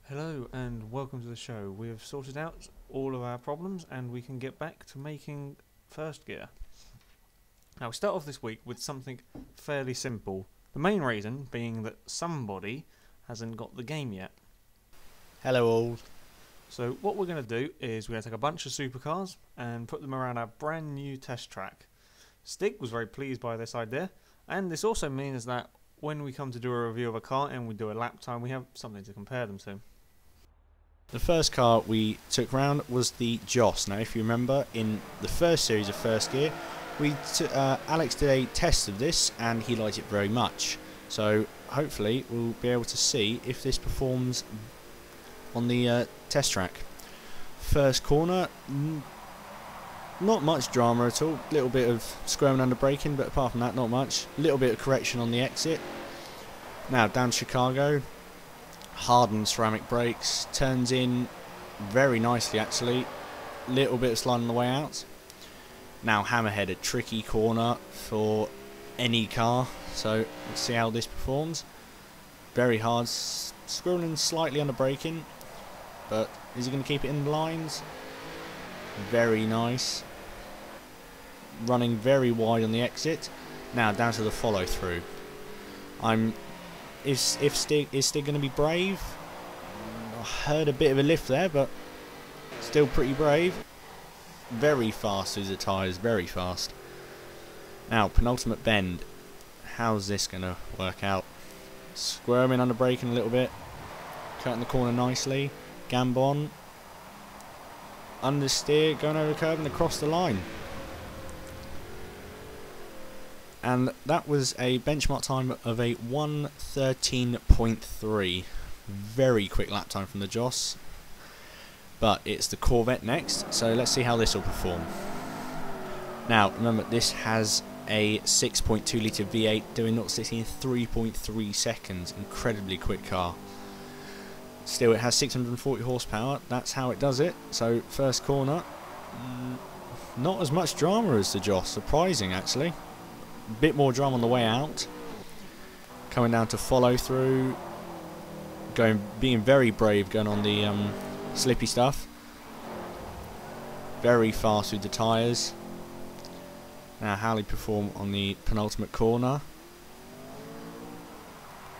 Hello and welcome to the show. We have sorted out all of our problems and we can get back to making first gear. Now we start off this week with something fairly simple. The main reason being that somebody hasn't got the game yet. Hello all. So what we're going to do is we're going to take a bunch of supercars and put them around our brand new test track. Stig was very pleased by this idea, and this also means that when we come to do a review of a car and we do a lap time, we have something to compare them to. The first car we took round was the Joss. Now if you remember, in the first series of First Gear, Alex did a test of this and he liked it very much. So hopefully we'll be able to see if this performs on the test track. First corner, not much drama at all. Little bit of squirming under braking, but apart from that, not much. Little bit of correction on the exit. Now down Chicago. Hardened ceramic brakes, turns in very nicely actually, little bit of slide on the way out. Now Hammerhead, a tricky corner for any car, so let's see how this performs. Very hard, squirreling slightly under braking, but is he going to keep it in the lines? Very nice. Running very wide on the exit. Now down to the follow through. Is Stig going to be brave? I heard a bit of a lift there, but still pretty brave. Very fast through the tyres, very fast. Now, penultimate bend. How's this going to work out? Squirming under braking a little bit. Cutting the corner nicely. Gambon. Understeer, going over the curb and across the line. And that was a benchmark time of a 1:13.3. Very quick lap time from the Joss. But it's the Corvette next, so let's see how this will perform. Now, remember, this has a 6.2 litre V8 doing 0-60 in 3.3 seconds. Incredibly quick car. Still, it has 640 horsepower. That's how it does it. So, first corner. Not as much drama as the Joss. Surprising, actually. Bit more drama on the way out. Coming down to follow through. Being very brave going on the slippy stuff. Very fast with the tyres. Now how he perform on the penultimate corner.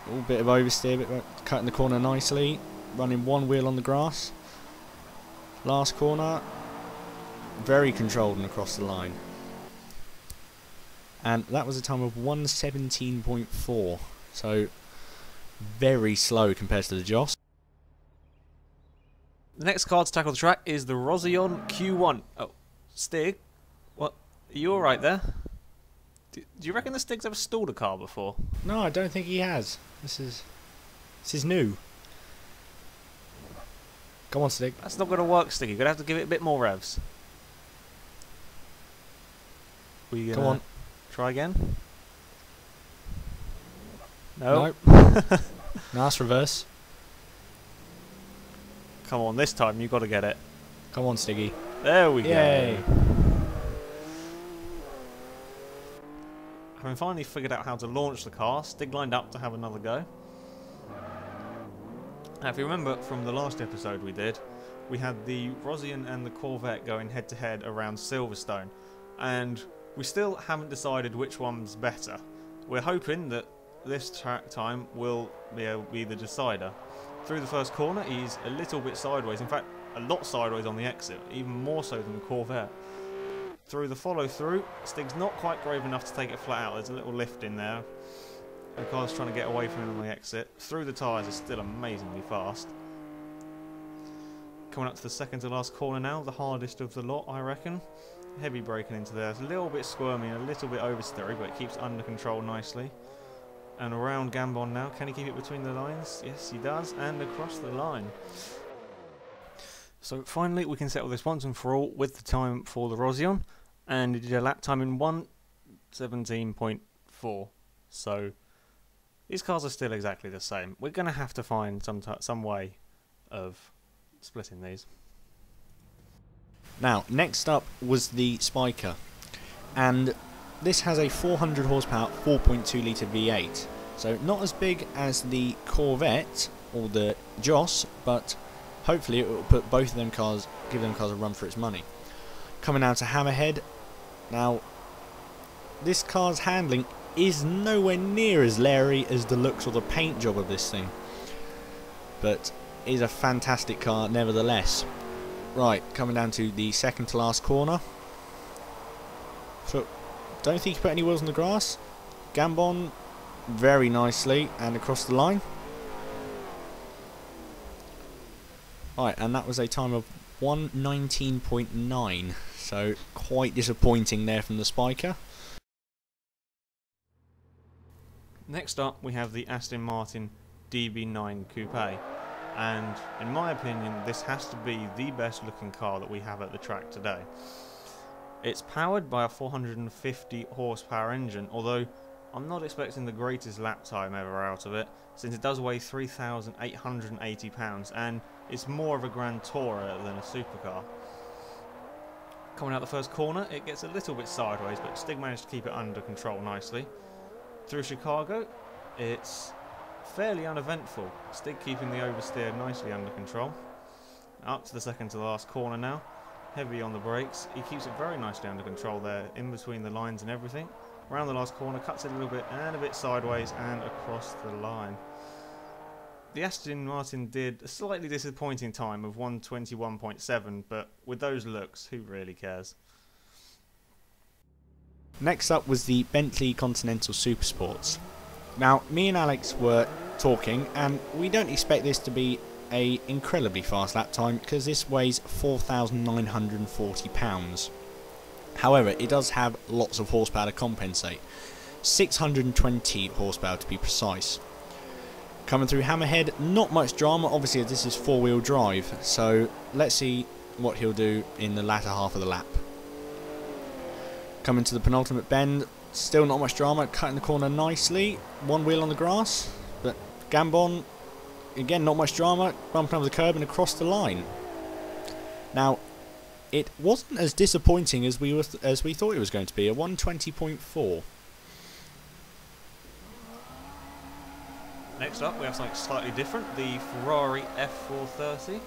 A little bit of oversteer, but cutting the corner nicely. Running one wheel on the grass. Last corner. Very controlled and across the line. And that was a time of 1:17.4, so very slow compared to the Joss. The next car to tackle the track is the Rossion Q1. Oh, Stig? What? Are you alright there? Do you reckon the Stig's ever stalled a car before? No, I don't think he has. This is new. Come on, Stig. That's not going to work, Stig. You're going to have to give it a bit more revs. Come on. Try again? No. Nope. Nice reverse. Come on, this time you've got to get it. Come on, Stiggy. There we Yay. go. Having finally figured out how to launch the car, Stig lined up to have another go. Now, if you remember from the last episode we did, we had the Rossion and the Corvette going head to head around Silverstone, and we still haven't decided which one's better. We're hoping that this track time will be the decider. Through the first corner, he's a little bit sideways, in fact, a lot sideways on the exit, even more so than the Corvette. Through the follow-through, Stig's not quite brave enough to take it flat out. There's a little lift in there. The car's trying to get away from him on the exit. Through the tyres, it's still amazingly fast. Coming up to the second to last corner now, the hardest of the lot, I reckon. Heavy braking into there. It's a little bit squirmy and a little bit oversteery, but it keeps under control nicely. And around Gambon now. Can he keep it between the lines? Yes, he does. And across the line. So finally, we can settle this once and for all with the time for the Rossion. And he did a lap time in 1:17.4. So these cars are still exactly the same. We're going to have to find some way of splitting these. Now, next up was the Spyker, and this has a 400 horsepower 4.2 litre V8, so not as big as the Corvette, or the Joss, but hopefully it will put both of them cars, give them cars a run for its money. Coming down to Hammerhead. Now, this car's handling is nowhere near as leery as the looks or the paint job of this thing, but is a fantastic car nevertheless. Right, coming down to the second to last corner. So, don't think he put any wheels on the grass. Gambon very nicely and across the line. Right, and that was a time of 1:19.9, so quite disappointing there from the Spyker. Next up we have the Aston Martin DB9 Coupe, and in my opinion this has to be the best looking car that we have at the track today. It's powered by a 450 horsepower engine, although I'm not expecting the greatest lap time ever out of it, since it does weigh 3,880 pounds and it's more of a Grand Tourer than a supercar. Coming out the first corner, it gets a little bit sideways, but Stig managed to keep it under control nicely. Through Chicago, it's fairly uneventful, Stig keeping the oversteer nicely under control. Up to the second to last corner now, heavy on the brakes, he keeps it very nicely under control there, in between the lines and everything. Around the last corner, cuts it a little bit and a bit sideways and across the line. The Aston Martin did a slightly disappointing time of 1:21.7, but with those looks, who really cares? Next up was the Bentley Continental Supersports. Now, me and Alex were talking, and we don't expect this to be a incredibly fast lap time because this weighs 4,940 pounds. However, it does have lots of horsepower to compensate. 620 horsepower to be precise. Coming through Hammerhead, not much drama, obviously this is four-wheel drive, so let's see what he'll do in the latter half of the lap. Coming to the penultimate bend, still not much drama, cutting the corner nicely, one wheel on the grass, but Gambon, again not much drama, bumping over the curb and across the line. Now, it wasn't as disappointing as we thought it was going to be, a 1:20.4. Next up we have something slightly different, the Ferrari F430.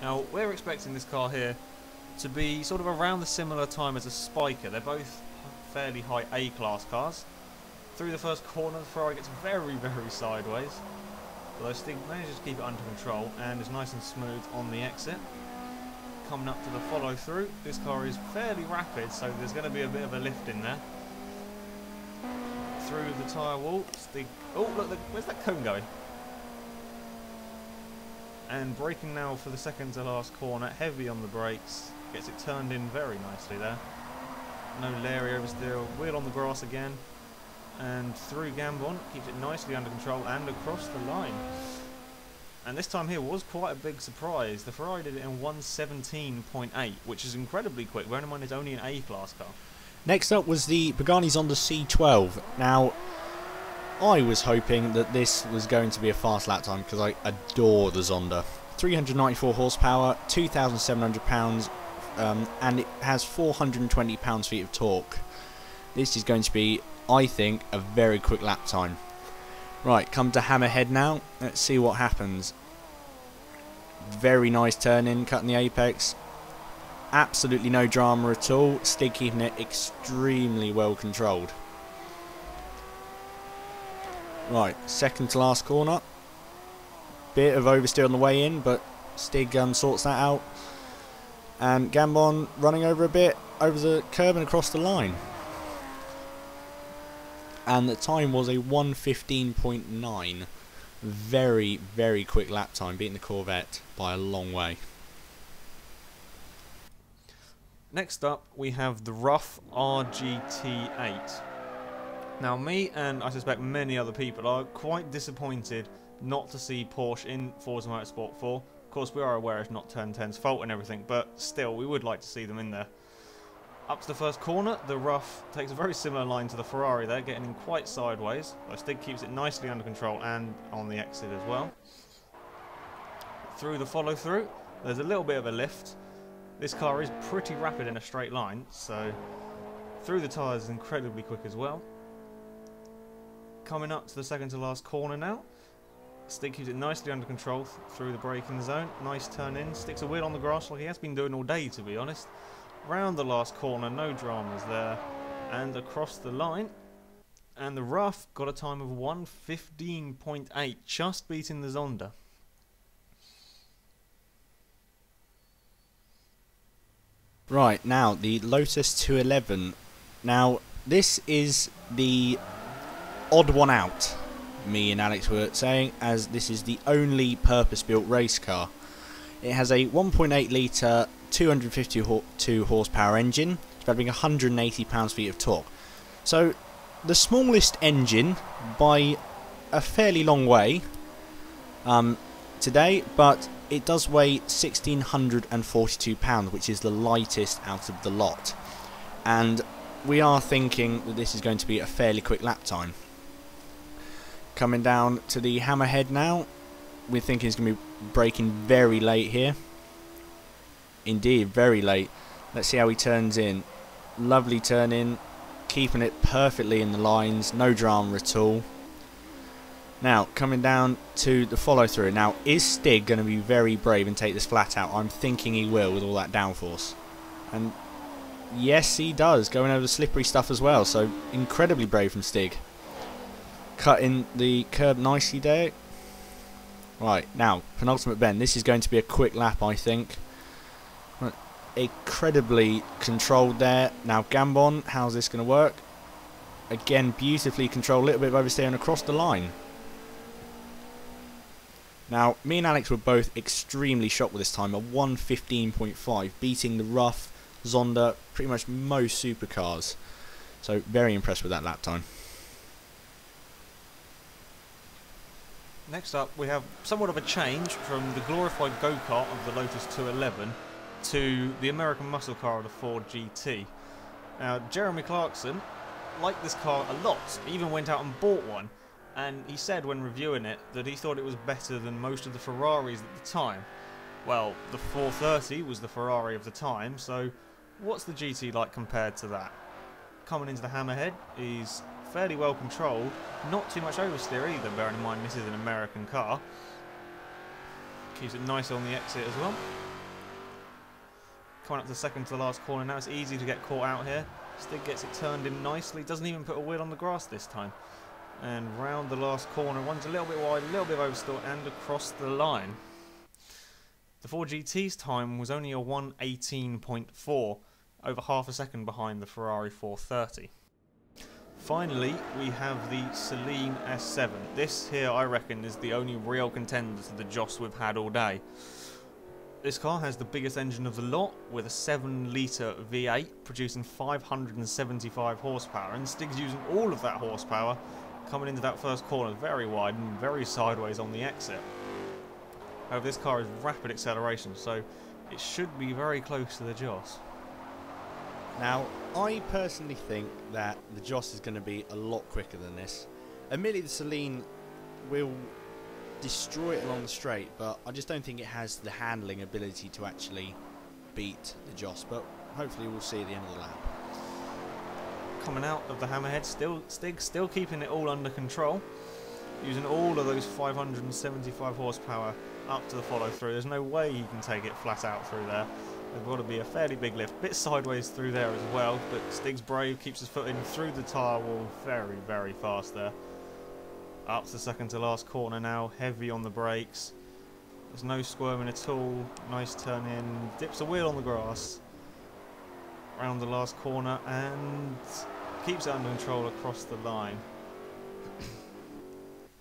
Now we're expecting this car here to be sort of around the similar time as a Spyker. They're both fairly high A-class cars. Through the first corner the Ferrari gets very sideways, although Stig manages to keep it under control and is nice and smooth on the exit. Coming up to the follow through, this car is fairly rapid, so there's going to be a bit of a lift in there. Through the tyre wall, Stig, oh look, where's that cone going? And braking now for the second to last corner, heavy on the brakes, gets it turned in very nicely there. No leery oversteer, wheel on the grass again, and through Gambon, keeps it nicely under control and across the line. And this time here was quite a big surprise. The Ferrari did it in 1:17.8, which is incredibly quick, bearing in mind it's only an A-class car. Next up was the Pagani Zonda C12. Now, I was hoping that this was going to be a fast lap time because I adore the Zonda. 394 horsepower, 2,700 pounds, and it has 420 pounds-feet of torque. This is going to be, I think, a very quick lap time. Right, come to Hammerhead now. Let's see what happens. Very nice turn in, cutting the apex. Absolutely no drama at all. Stig keeping it extremely well controlled. Right, second to last corner. Bit of oversteer on the way in, but Stig sorts that out. And Gambon running over a bit, over the curb and across the line. And the time was a 1:15.9. Very quick lap time, beating the Corvette by a long way. Next up we have the Rough RGT8. Now me and I suspect many other people are quite disappointed not to see Porsche in Forza Motorsport 4. Of course we are aware it's not Turn 10's fault and everything, but still we would like to see them in there. Up to the first corner, the Rough takes a very similar line to the Ferrari there, getting in quite sideways. Though Stig keeps it nicely under control and on the exit as well. Through the follow through, there's a little bit of a lift. This car is pretty rapid in a straight line, so through the tyres is incredibly quick as well. Coming up to the second to last corner now, Stig keeps it nicely under control through the braking zone. Nice turn in. Sticks a wheel on the grass like he has been doing all day, to be honest. Round the last corner, no dramas there. And across the line. And the rough got a time of 1:15.8, just beating the Zonda. Right, now the Lotus 211. Now, this is the odd one out, me and Alex were saying, as this is the only purpose-built race car. It has a 1.8 litre 252 horsepower engine, developing 180 pounds-feet of torque. So the smallest engine by a fairly long way today, but it does weigh 1,642 pounds, which is the lightest out of the lot. And we are thinking that this is going to be a fairly quick lap time. Coming down to the hammerhead now, we're thinking it's going to be braking very late here. Indeed, very late. Let's see how he turns in. Lovely turn in, keeping it perfectly in the lines, no drama at all. Now, coming down to the follow-through. Now, is Stig going to be very brave and take this flat out? I'm thinking he will with all that downforce. And yes, he does, going over the slippery stuff as well. So, incredibly brave from Stig. Cutting the curb nicely there. Right, now, penultimate bend. This is going to be a quick lap, I think. Right, incredibly controlled there. Now, Gambon, how's this going to work? Again, beautifully controlled, a little bit of oversteer and across the line. Now, me and Alex were both extremely shocked with this time, a 1:15.5, beating the rough, Zonda, pretty much most supercars. So, very impressed with that lap time. Next up, we have somewhat of a change from the glorified go-kart of the Lotus 211 to the American muscle car of the Ford GT. Now, Jeremy Clarkson liked this car a lot, he even went out and bought one. And he said when reviewing it that he thought it was better than most of the Ferraris at the time. Well, the 430 was the Ferrari of the time, so what's the GT like compared to that? Coming into the hammerhead, he's fairly well controlled, not too much oversteer either, bearing in mind this is an American car. Keeps it nice on the exit as well. Coming up to the second to the last corner now, it's easy to get caught out here. Stig gets it turned in nicely, doesn't even put a wheel on the grass this time. And round the last corner, one's a little bit wide, a little bit of oversteer, and across the line. The Ford GT's time was only a 1:18.4, over half a second behind the Ferrari 430. Finally, we have the Celine S7. This here, I reckon, is the only real contender to the Joss we've had all day. This car has the biggest engine of the lot, with a 7-litre V8, producing 575 horsepower, and Stig's using all of that horsepower coming into that first corner, very wide and very sideways on the exit. However, this car is rapid acceleration, so it should be very close to the Joss. Now, I personally think that the Joss is going to be a lot quicker than this. Admittedly, the Celine will destroy it along the straight, but I just don't think it has the handling ability to actually beat the Joss, but hopefully we'll see at the end of the lap. Coming out of the hammerhead, Stig still keeping it all under control, using all of those 575 horsepower up to the follow through. There's no way he can take it flat out through there. There's got to be a fairly big lift, bit sideways through there as well, but Stig's brave, keeps his foot in through the tyre wall very, very fast there. Up to the second to last corner now, heavy on the brakes. There's no squirming at all, nice turn in, dips a wheel on the grass. Round the last corner and keeps it under control across the line.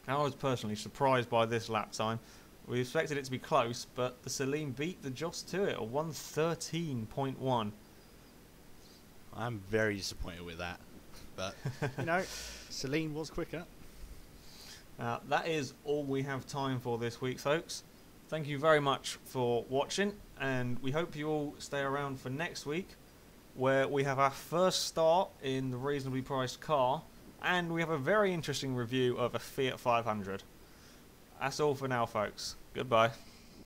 I was personally surprised by this lap time. We expected it to be close, but the Celine beat the Joss to it, a 1:13.1. I'm very disappointed with that, but you know, Celine was quicker. That is all we have time for this week, folks. Thank you very much for watching, and we hope you all stay around for next week, where we have our first start in the reasonably priced car, and we have a very interesting review of a Fiat 500. That's all for now, folks. Goodbye.